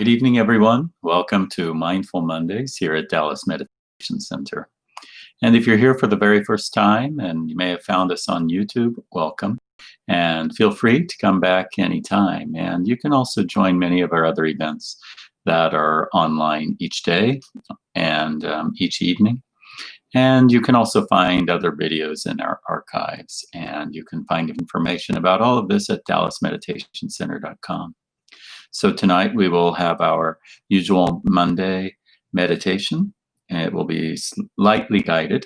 Good evening, everyone. Welcome to Mindful Mondays here at Dallas Meditation Center. And if you're here for the very first time, and you may have found us on YouTube, welcome. And feel free to come back anytime. And you can also join many of our other events that are online each day and each evening. And you can also find other videos in our archives. And you can find information about all of this at dallasmeditationcenter.com. So tonight we will have our usual Monday meditation. It will be lightly guided,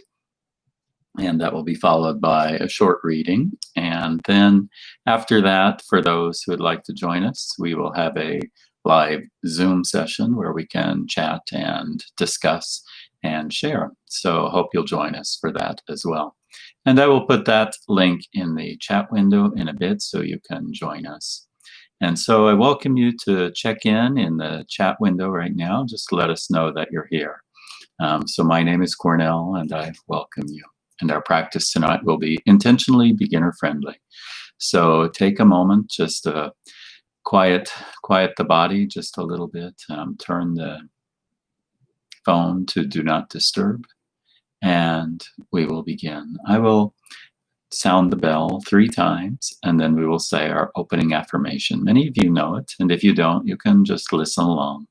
and that will be followed by a short reading. And then after that, for those who would like to join us, we will have a live Zoom session where we can chat and discuss and share. So hope you'll join us for that as well. And I will put that link in the chat window in a bit so you can join us. And so I welcome you to check in the chat window right now. Just let us know that you're here. So my name is Cornell, and I welcome you. And our practice tonight will be intentionally beginner friendly. So take a moment just to quiet the body just a little bit. Turn the phone to do not disturb, and we will begin. I will sound the bell 3 times, and then we will say our opening affirmation. Many of you know it, and if you don't, you can just listen along.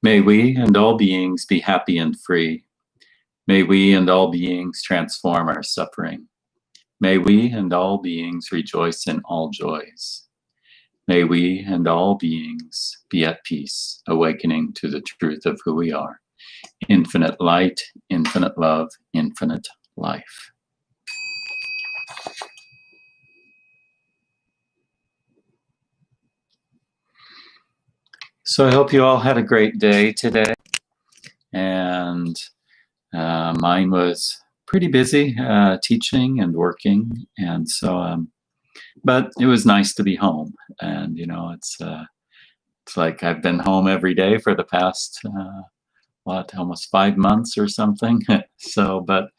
May we and all beings be happy and free. May we and all beings transform our suffering. May we and all beings rejoice in all joys. May we and all beings be at peace, awakening to the truth of who we are. Infinite light, infinite love, infinite life. So I hope you all had a great day today. And mine was pretty busy teaching and working. And so, but it was nice to be home. And, you know, it's like I've been home every day for the past, almost 5 months or something. So, but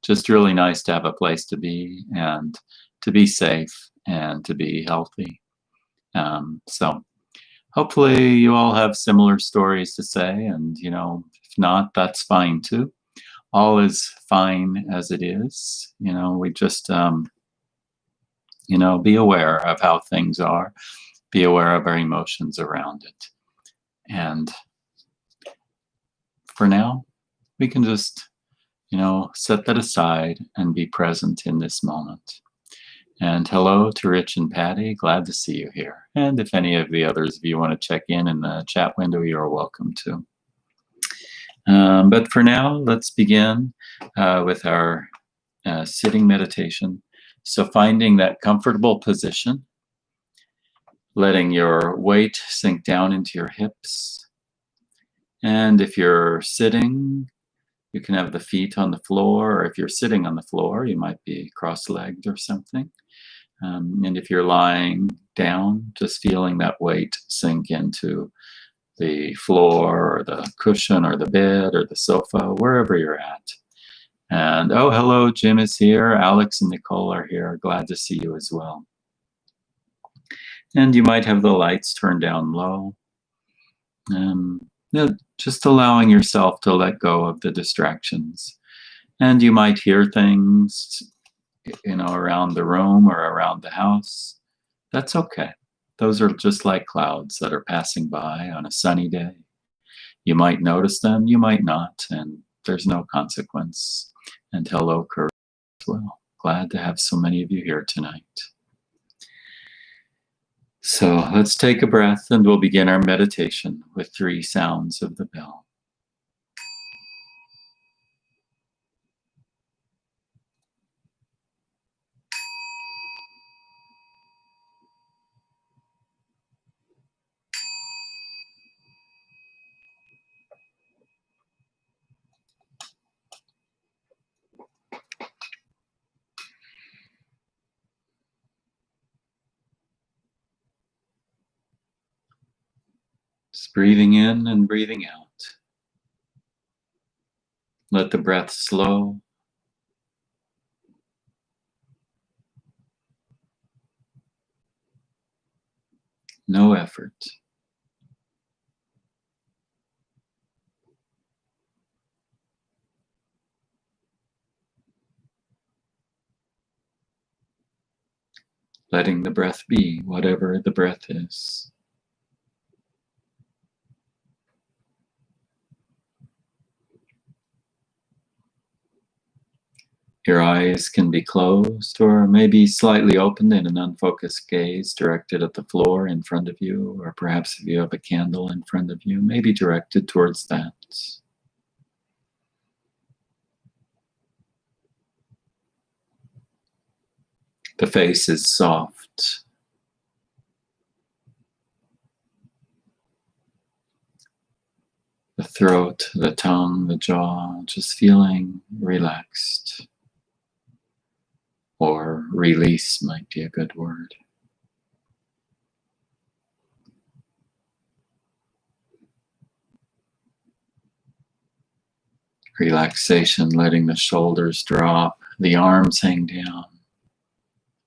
just really nice to have a place to be and to be safe and to be healthy. So hopefully you all have similar stories to say, and, you know, if not, that's fine too. All is fine as it is. You know, we just, you know, be aware of how things are, be aware of our emotions around it. And for now, we can just, you know, set that aside and be present in this moment. And hello to Rich and Patty, glad to see you here. And if any of the others of you want to check in the chat window, you're welcome to. But for now, let's begin with our sitting meditation. So finding that comfortable position, letting your weight sink down into your hips. And if you're sitting, you can have the feet on the floor, or if you're sitting on the floor, you might be cross-legged or something. And if you're lying down, just feeling that weight sink into the floor or the cushion or the bed or the sofa, wherever you're at. And oh, hello, Jim is here. Alex and Nicole are here. Glad to see you as well. And you might have the lights turned down low. Just allowing yourself to let go of the distractions. And you might hear things, you know, around the room or around the house. That's okay. Those are just like clouds that are passing by on a sunny day. You might notice them, you might not, and there's no consequence. And hello, Kurt, as well. Glad to have so many of you here tonight. So let's take a breath and we'll begin our meditation with 3 sounds of the bell. Just breathing in and breathing out. Let the breath slow. No effort. Letting the breath be whatever the breath is. Your eyes can be closed or maybe slightly opened in an unfocused gaze directed at the floor in front of you, or perhaps if you have a candle in front of you, maybe directed towards that. The face is soft. The throat, the tongue, the jaw, just feeling relaxed. Or release might be a good word. Relaxation, letting the shoulders drop, the arms hang down.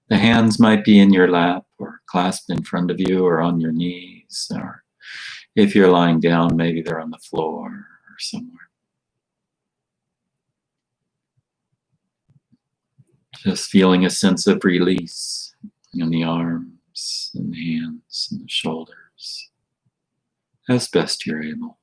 The hands might be in your lap or clasped in front of you or on your knees, or if you're lying down, maybe they're on the floor or somewhere. Just feeling a sense of release in the arms and the hands and the shoulders as best you're able.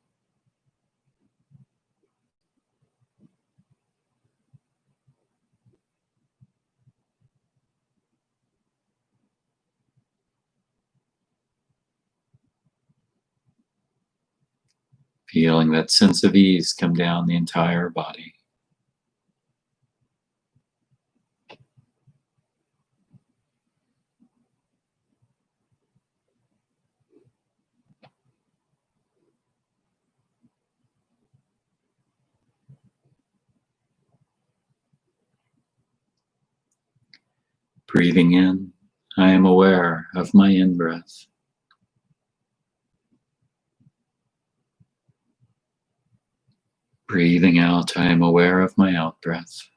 Feeling that sense of ease come down the entire body. Breathing in, I am aware of my in-breath. Breathing out, I am aware of my out-breath.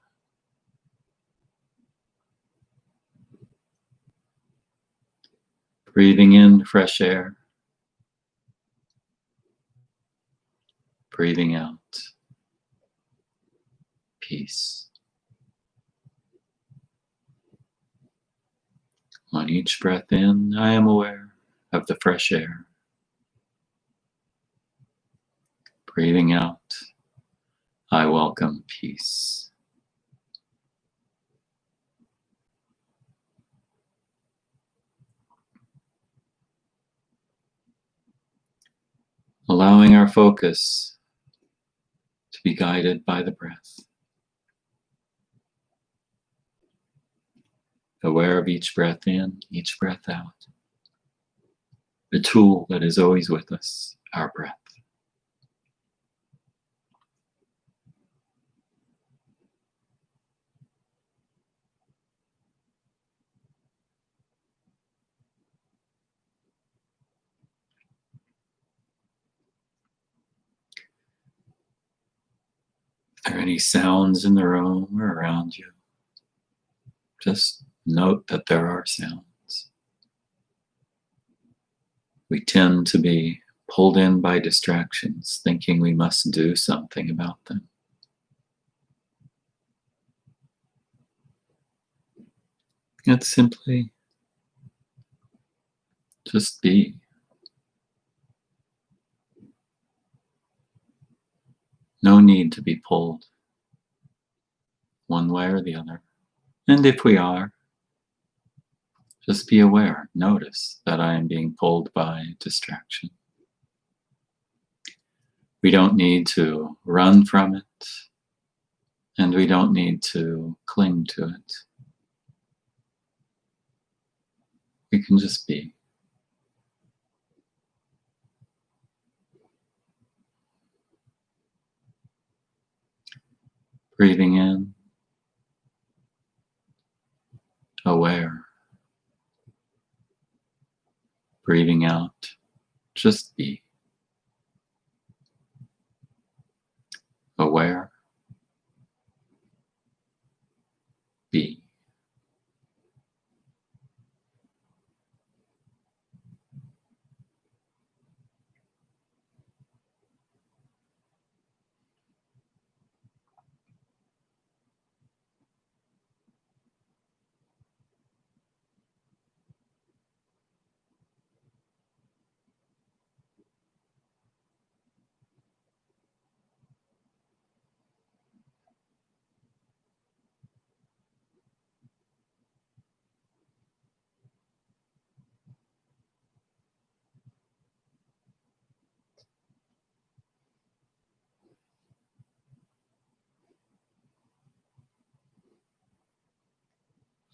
Breathing in fresh air. Breathing out peace. On each breath in, I am aware of the fresh air. Breathing out, I welcome peace. Allowing our focus to be guided by the breath. Aware of each breath in, each breath out. The tool that is always with us, our breath. Are there any sounds in the room or around you? Just note that there are sounds. We tend to be pulled in by distractions, thinking we must do something about them. It's simply just be. No need to be pulled one way or the other. And if we are, just be aware, notice that I am being pulled by distraction. We don't need to run from it, and we don't need to cling to it. We can just be. Breathing in, aware. Breathing out, just be. aware, be.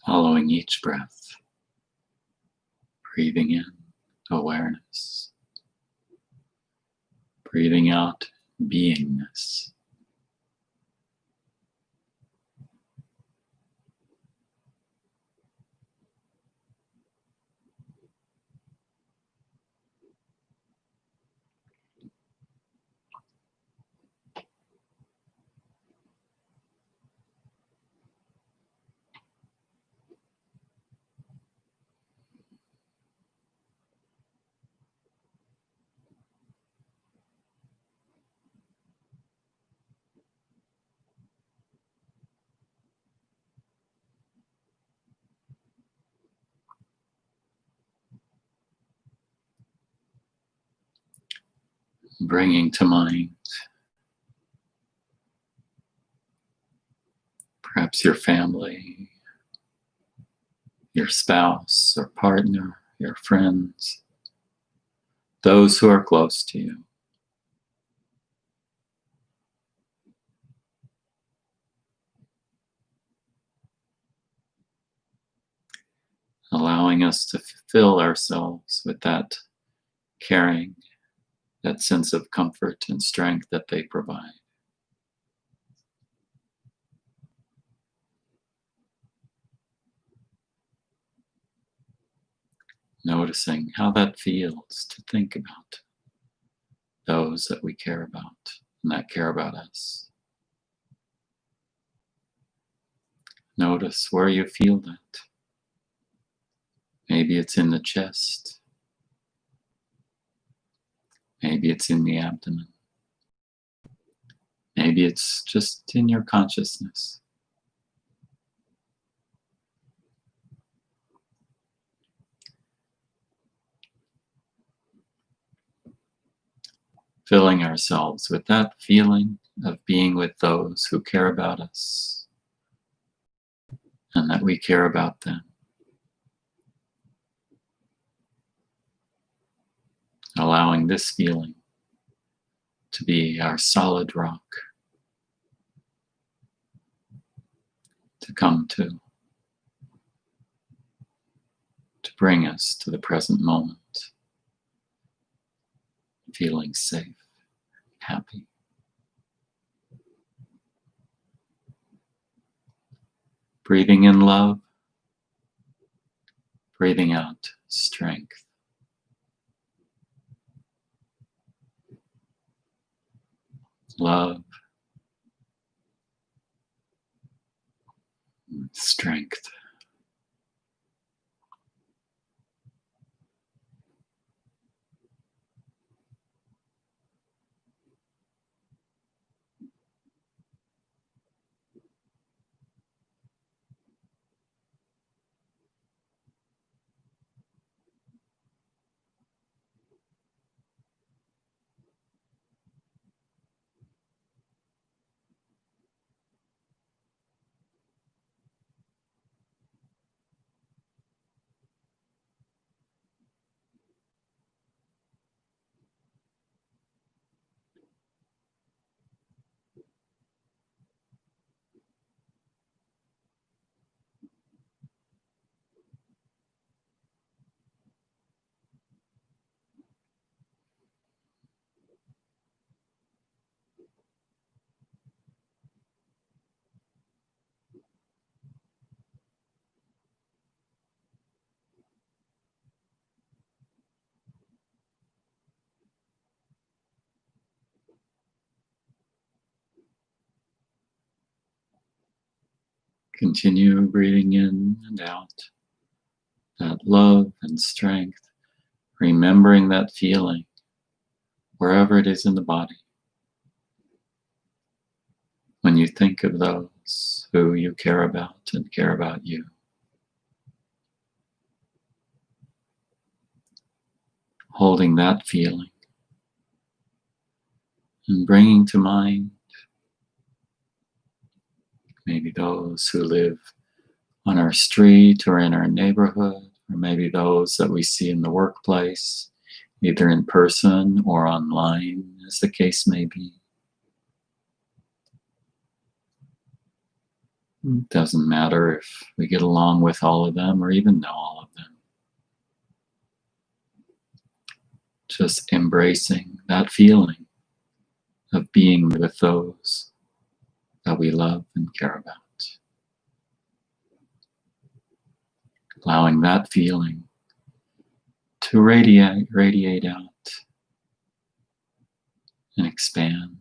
Following each breath, breathing in awareness, breathing out beingness. Bringing to mind perhaps your family, your spouse or partner, your friends, those who are close to you. Allowing us to fill ourselves with that caring, that sense of comfort and strength that they provide. Noticing how that feels to think about those that we care about and that care about us. Notice where you feel that. Maybe it's in the chest. Maybe it's in the abdomen. Maybe it's just in your consciousness. Filling ourselves with that feeling of being with those who care about us and that we care about them. Allowing this feeling to be our solid rock to come to bring us to the present moment, feeling safe, happy. Breathing in love, breathing out strength. Love, strength. Continue breathing in and out that love and strength, remembering that feeling wherever it is in the body. When you think of those who you care about and care about you, holding that feeling and bringing to mind maybe those who live on our street or in our neighborhood, or maybe those that we see in the workplace, either in person or online, as the case may be. It doesn't matter if we get along with all of them or even know all of them. Just embracing that feeling of being with those that we love and care about. Allowing that feeling to radiate out and expand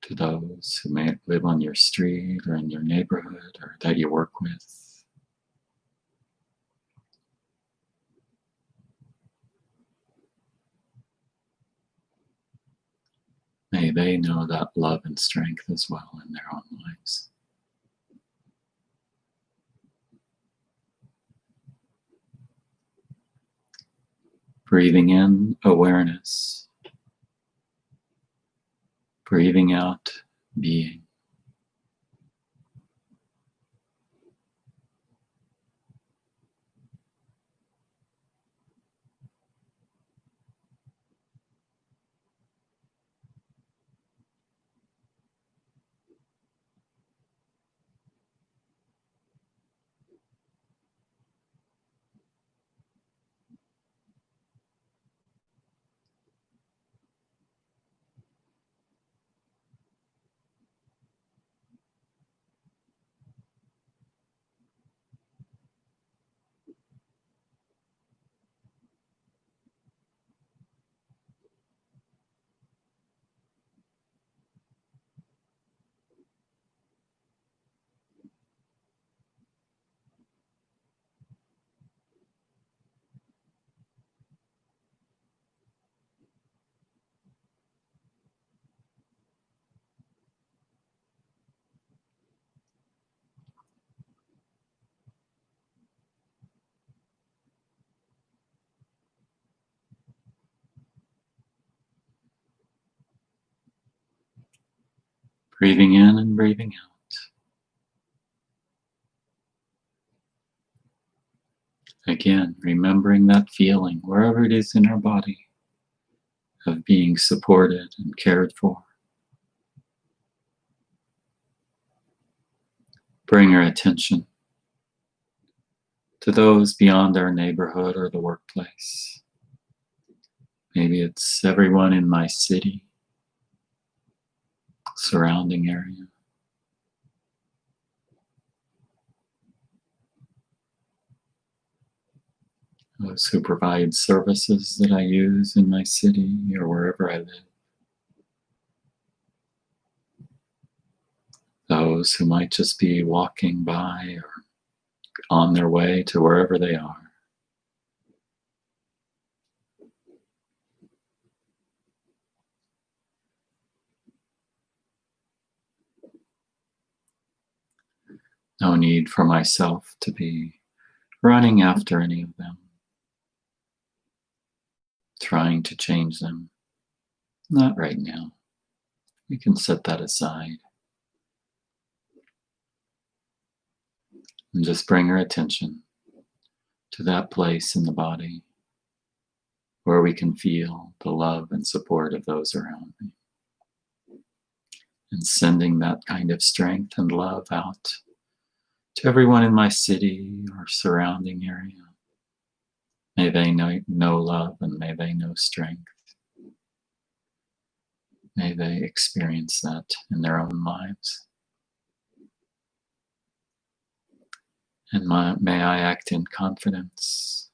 to those who may live on your street or in your neighborhood or that you work with. May they know that love and strength as well in their own lives. Breathing in awareness. Breathing out being. Breathing in and breathing out. Again, remembering that feeling wherever it is in our body of being supported and cared for. Bring our attention to those beyond our neighborhood or the workplace. Maybe it's everyone in my city, surrounding area. Those who provide services that I use in my city or wherever I live. Those who might just be walking by or on their way to wherever they are. No need for myself to be running after any of them, trying to change them. Not right now. We can set that aside and just bring our attention to that place in the body where we can feel the love and support of those around me. And sending that kind of strength and love out to everyone in my city or surrounding area. May they know love and may they know strength. May they experience that in their own lives. And may I act in confidence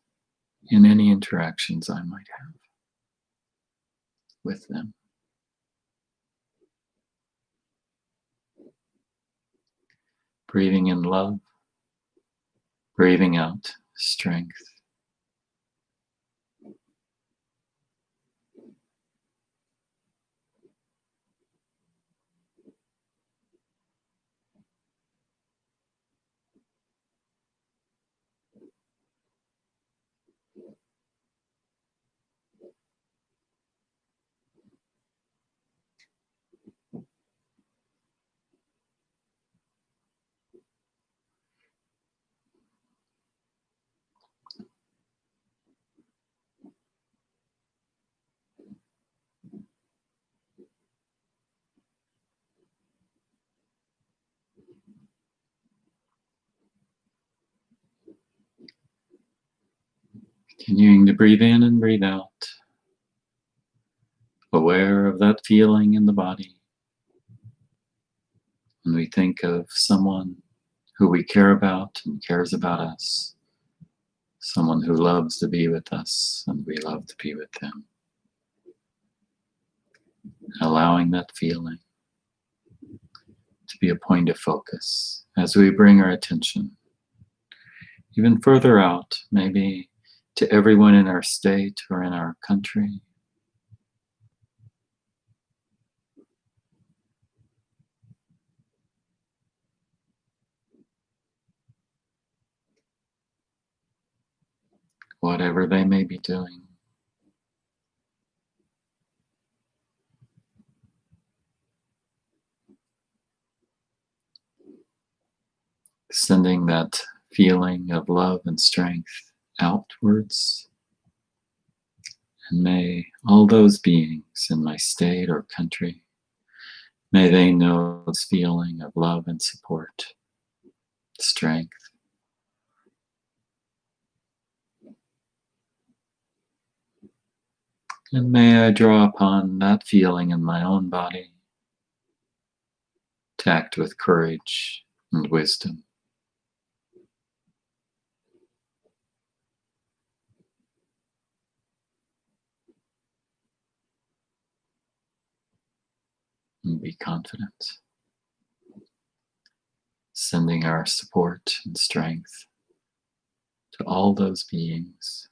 in any interactions I might have with them. Breathing in love, breathing out strength. Continuing to breathe in and breathe out, aware of that feeling in the body. When we think of someone who we care about and cares about us, someone who loves to be with us and we love to be with them, allowing that feeling to be a point of focus as we bring our attention even further out, maybe to everyone in our state or in our country. Whatever they may be doing. Sending that feeling of love and strength outwards. And may all those beings in my state or country, may they know this feeling of love and support, strength. And may I draw upon that feeling in my own body to act with courage and wisdom. And be confident. Sending our support and strength to all those beings.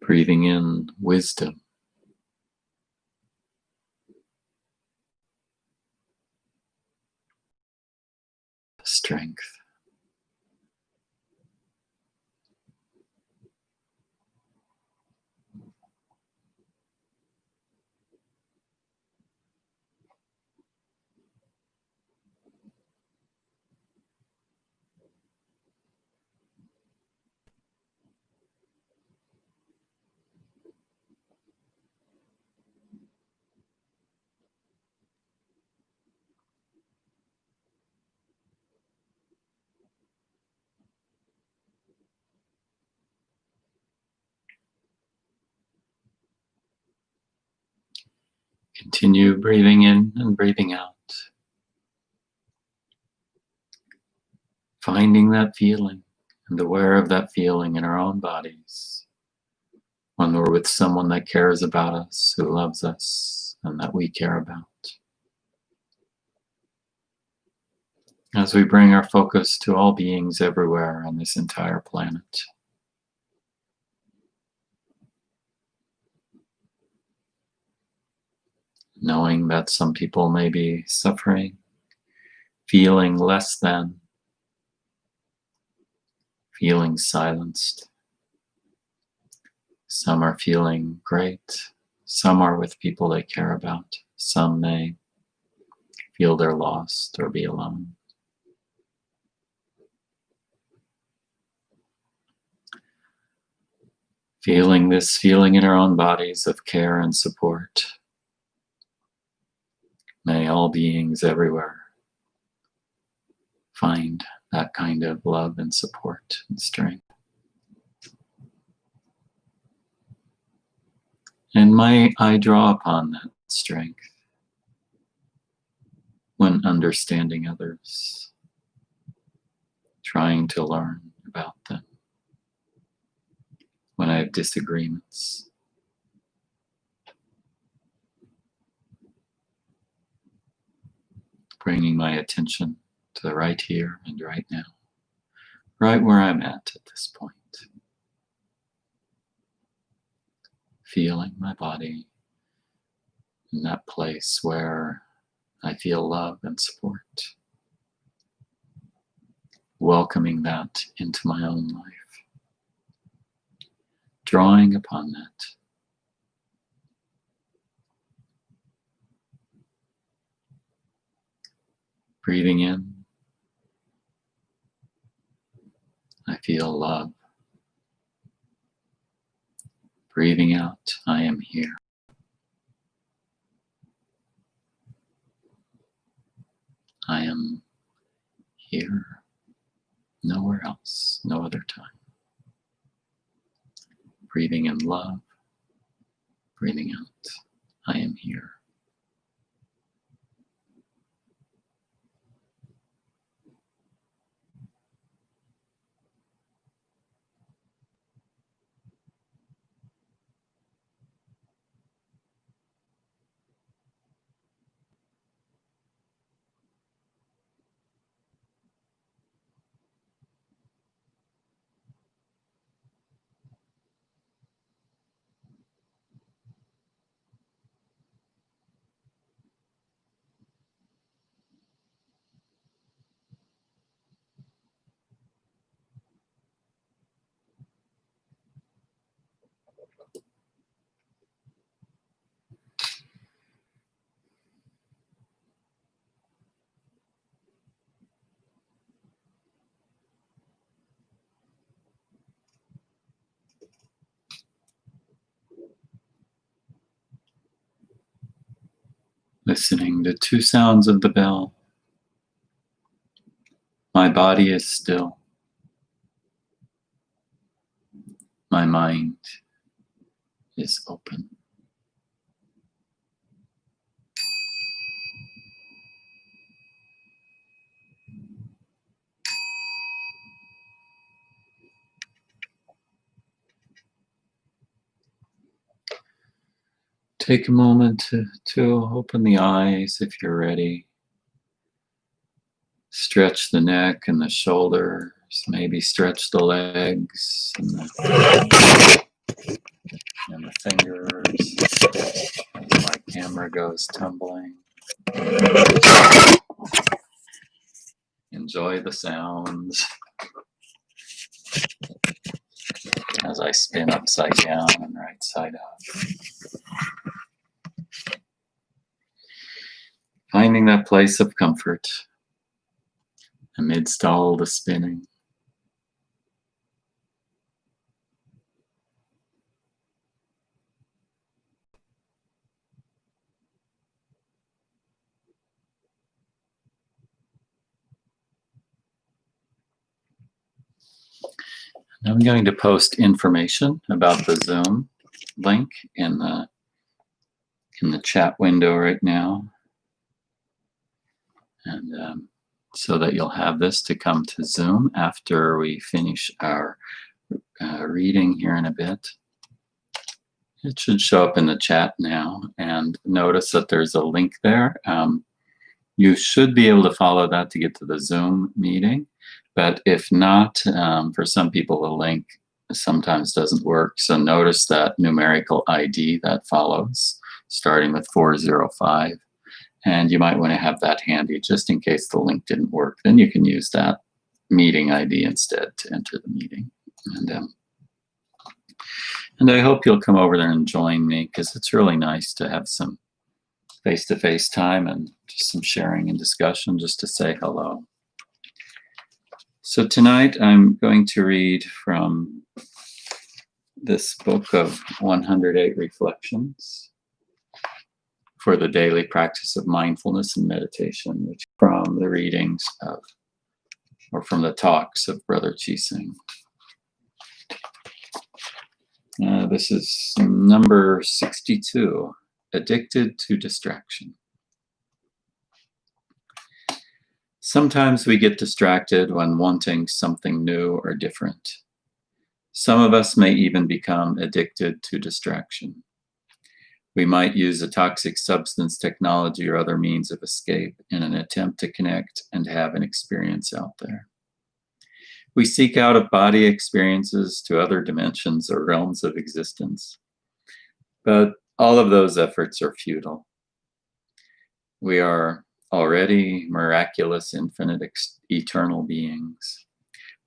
Breathing in wisdom. Strength. Continue breathing in and breathing out. Finding that feeling and aware of that feeling in our own bodies. When we're with someone that cares about us, who loves us, and that we care about. As we bring our focus to all beings everywhere on this entire planet. Knowing that some people may be suffering, feeling less than, feeling silenced. Some are feeling great. Some are with people they care about. Some may feel they're lost or be alone. Feeling this feeling in our own bodies of care and support. May all beings everywhere find that kind of love and support and strength. And may I draw upon that strength when understanding others, trying to learn about them, when I have disagreements. bringing my attention to the right here and right now, right where I'm at this point. Feeling my body in that place where I feel love and support. Welcoming that into my own life. Drawing upon that. Breathing in, I feel love. Breathing out, I am here. I am here, nowhere else, no other time. Breathing in love, breathing out, I am here. Listening to two sounds of the bell. My body is still. My mind is open. Take a moment to open the eyes if you're ready. Stretch the neck and the shoulders, maybe stretch the legs and the fingers as my camera goes tumbling. Enjoy the sounds as I spin upside down and right side up. Finding that place of comfort amidst all the spinning. I'm going to post information about the Zoom link in the chat window right now, and so that you'll have this to come to Zoom after we finish our reading here in a bit. It should show up in the chat now, and notice that there's a link there. You should be able to follow that to get to the Zoom meeting. But if not, for some people, the link sometimes doesn't work. So notice that numerical ID that follows, starting with 405. And you might want to have that handy just in case the link didn't work. Then you can use that meeting ID instead to enter the meeting. And I hope you'll come over there and join me, because it's really nice to have some face-to-face time and just some sharing and discussion just to say hello. So tonight I'm going to read from this book of 108 Reflections for the daily practice of mindfulness and meditation, which from the readings of, or from the talks of Brother Chising. This is number 62, Addicted to Distraction. Sometimes we get distracted when wanting something new or different. Some of us may even become addicted to distraction. We might use a toxic substance, technology, or other means of escape in an attempt to connect and have an experience out there. We seek out of body experiences to other dimensions or realms of existence. But all of those efforts are futile. We are already miraculous, infinite, eternal beings.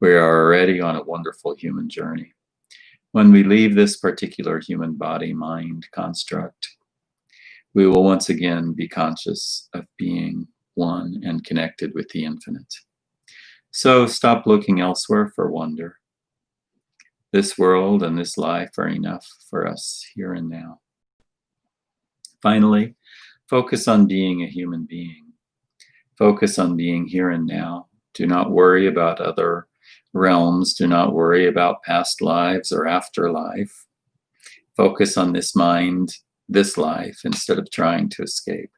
We are already on a wonderful human journey. When we leave this particular human body-mind construct, we will once again be conscious of being one and connected with the infinite. So stop looking elsewhere for wonder. This world and this life are enough for us here and now. Finally, focus on being a human being. Focus on being here and now. Do not worry about other realms. Do not worry about past lives or afterlife. Focus on this mind, this life, instead of trying to escape.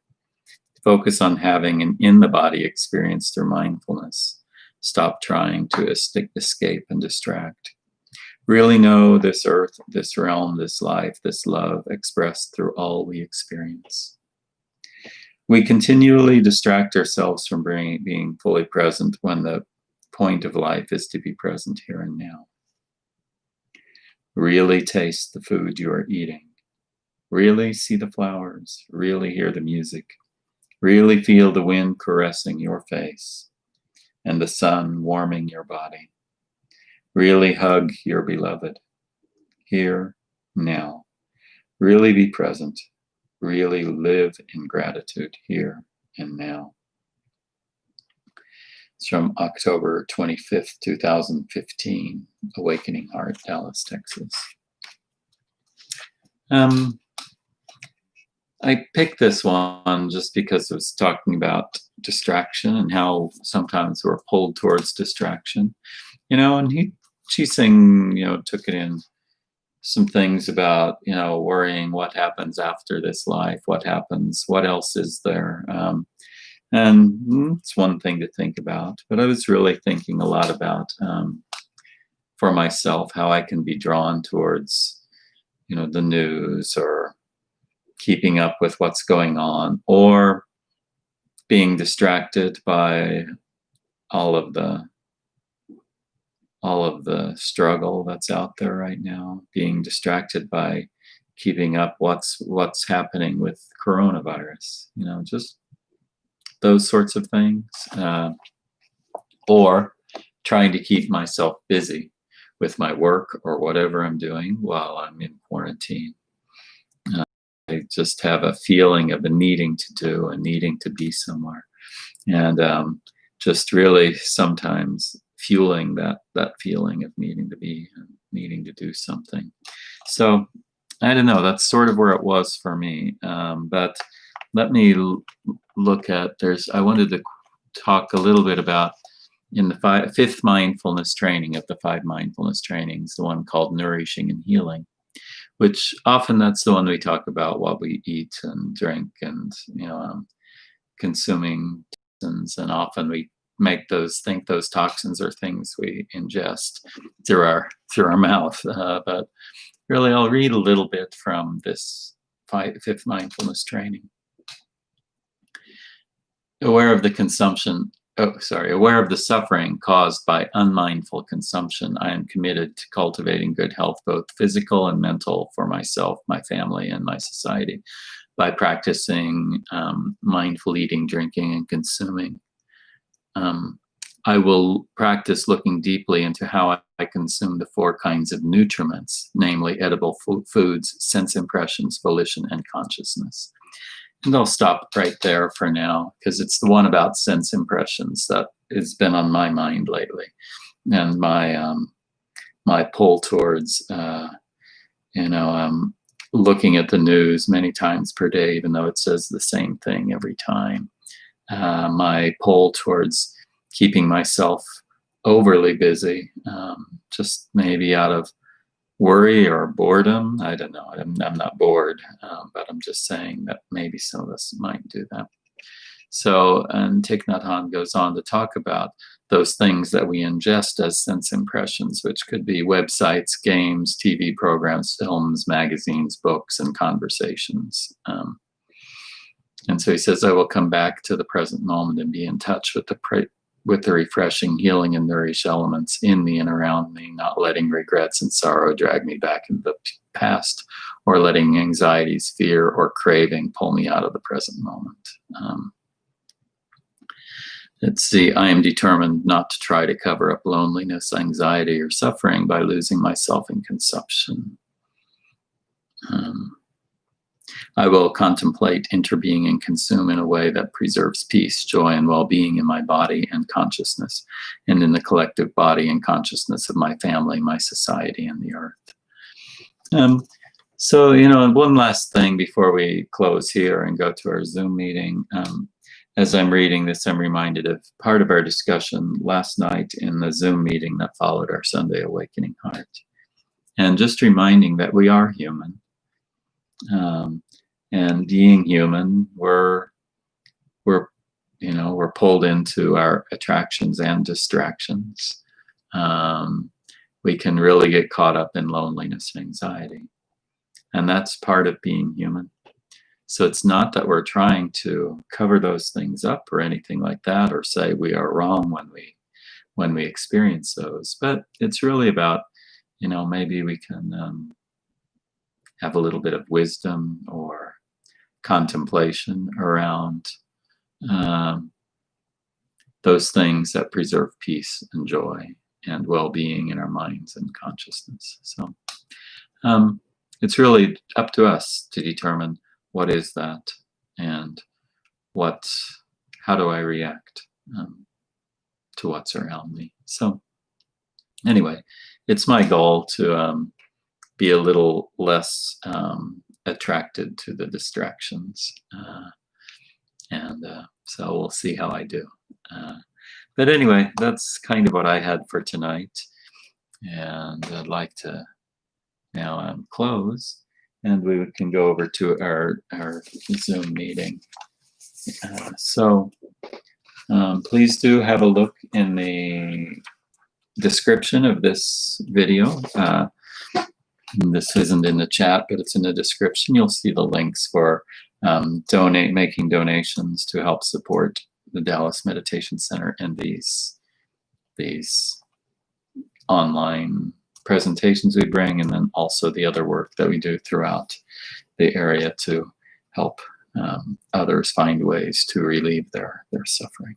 Focus on having an in-the-body experience through mindfulness. Stop trying to escape and distract. Really know this earth, this realm, this life, this love expressed through all we experience. We continually distract ourselves from being fully present when the point of life is to be present here and now. Really taste the food you are eating. Really see the flowers. Really hear the music. Really feel the wind caressing your face and the sun warming your body. Really hug your beloved. Here, now. Really be present. Really live in gratitude here and now. It's from October 25th, 2015, Awakening Heart, Dallas, Texas. I picked this one just because it was talking about distraction and how sometimes we're pulled towards distraction, and Qi took it in some things about, worrying what happens after this life, what happens, what else is there. And it's one thing to think about, but I was really thinking a lot about, for myself, how I can be drawn towards, the news or keeping up with what's going on, or being distracted by all of the struggle that's out there right now, being distracted by keeping up what's happening with coronavirus, just those sorts of things, or trying to keep myself busy with my work or whatever I'm doing while I'm in quarantine. I just have a feeling of a needing to do, a needing to be somewhere, and just really sometimes fueling that feeling of needing to be and needing to do something. So I don't know, that's sort of where it was for me. But let me look at, I wanted to talk a little bit about in the fifth mindfulness training of the 5 mindfulness trainings, the one called Nourishing and Healing, which often that's the one we talk about what we eat and drink and, consuming toxins, and often we make think those toxins are things we ingest through our mouth. But really, I'll read a little bit from this 5th mindfulness training. Aware of the suffering caused by unmindful consumption, I am committed to cultivating good health, both physical and mental, for myself, my family, and my society by practicing mindful eating, drinking, and consuming. I will practice looking deeply into how I consume the 4 kinds of nutriments, namely edible foods, sense impressions, volition, and consciousness. And I'll stop right there for now, because it's the one about sense impressions that has been on my mind lately, and my pull towards looking at the news many times per day, even though it says the same thing every time. My pull towards keeping myself overly busy, just maybe out of worry or boredom. I don't know. I'm not bored, but I'm just saying that maybe some of us might do that. So, and Thich Nhat Hanh goes on to talk about those things that we ingest as sense impressions, which could be websites, games, TV programs, films, magazines, books, and conversations. And so he says, I will come back to the present moment and be in touch with the refreshing, healing, and nourished elements in me and around me, not letting regrets and sorrow drag me back into the past, or letting anxieties, fear, or craving pull me out of the present moment. Let's see, I am determined not to try to cover up loneliness, anxiety, or suffering by losing myself in consumption. I will contemplate, interbeing, and consume in a way that preserves peace, joy, and well-being in my body and consciousness, and in the collective body and consciousness of my family, my society, and the earth. So, one last thing before we close here and go to our Zoom meeting. As I'm reading this, I'm reminded of part of our discussion last night in the Zoom meeting that followed our Sunday Awakening Heart. And just reminding that we are human. And being human, we're pulled into our attractions and distractions. We can really get caught up in loneliness and anxiety. And that's part of being human. So it's not that we're trying to cover those things up or anything like that, or say we are wrong when we experience those. But it's really about, maybe we can have a little bit of wisdom or contemplation around those things that preserve peace and joy and well-being in our minds and consciousness. So it's really up to us to determine what is that, and how do I react to what's around me. So anyway, it's my goal to be a little less attracted to the distractions, and so we'll see how I do. But anyway, that's kind of what I had for tonight, and I'd like to now close. And we can go over to our Zoom meeting. So please do have a look in the description of this video. This isn't in the chat, but it's in the description. You'll see the links for making donations to help support the Dallas Meditation Center and these online presentations we bring, and then also the other work that we do throughout the area to help others find ways to relieve their suffering.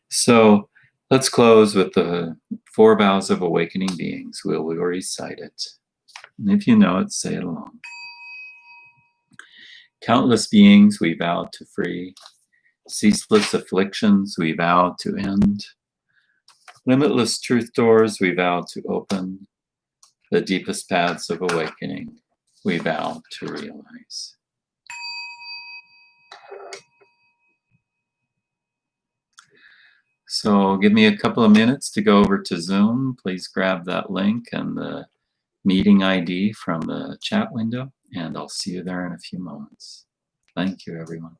So let's close with the 4 vows of awakening beings. We'll recite it. And if you know it, say it along. Countless beings we vow to free. Ceaseless afflictions we vow to end. Limitless truth doors we vow to open. The deepest paths of awakening we vow to realize. So give me a couple of minutes to go over to Zoom. Please grab that link and the meeting ID from the chat window, and I'll see you there in a few moments. Thank you, everyone.